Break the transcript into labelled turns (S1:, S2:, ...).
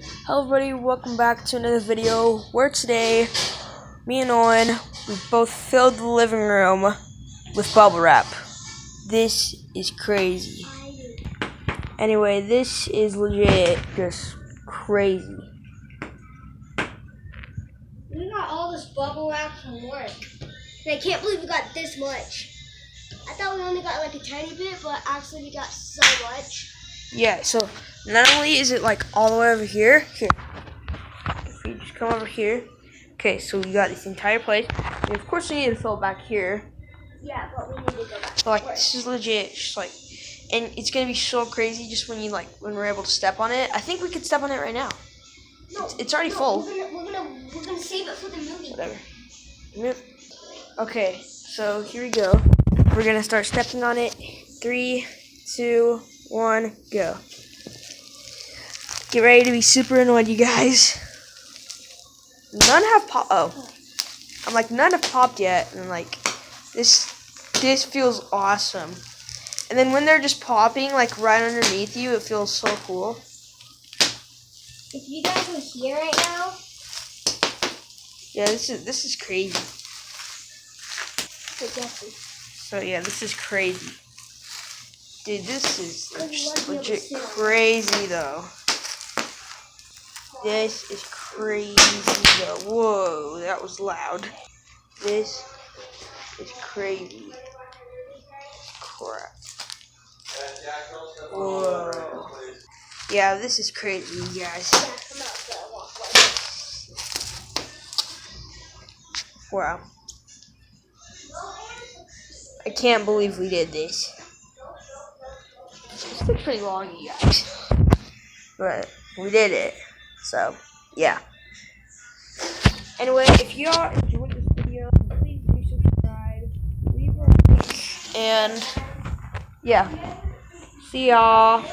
S1: Hello everybody, welcome back to another video where today, me and Owen, we both filled the living room with bubble wrap. This is crazy. Anyway, this is legit just crazy.
S2: We got all this bubble wrap from work. And I can't believe we got this much. I thought we only got like a tiny bit, but actually we got so much.
S1: Yeah, so not only is it like all the way over here, if you just come over here, okay, so we got this entire place, and of course we need to fill it back here.
S2: Yeah, but we need to go back.
S1: But like, this is legit, just like, and it's gonna be so crazy just when when we're able to step on it. I think we could step on it right now.
S2: No,
S1: It's already full.
S2: We're gonna save it for the movie.
S1: Whatever. Okay, so here we go. We're gonna start stepping on it. 3, 2, 1, go. Get ready to be super annoyed, you guys. None have popped. Oh, I'm like, none have popped yet, and like, this feels awesome. And then when they're just popping like right underneath you, it feels so cool.
S2: If you guys were here right now.
S1: Yeah, this is crazy. So yeah, this is crazy. Dude, this is legit crazy though. This is crazy though. Whoa, that was loud. This is crazy. Crap. Whoa. Yeah, this is crazy, you guys. Wow. I can't believe we did this. This took pretty long, you guys. But we did it. So, yeah. Anyway, if y'all enjoyed this video, please do subscribe, leave a like, and yeah. See y'all.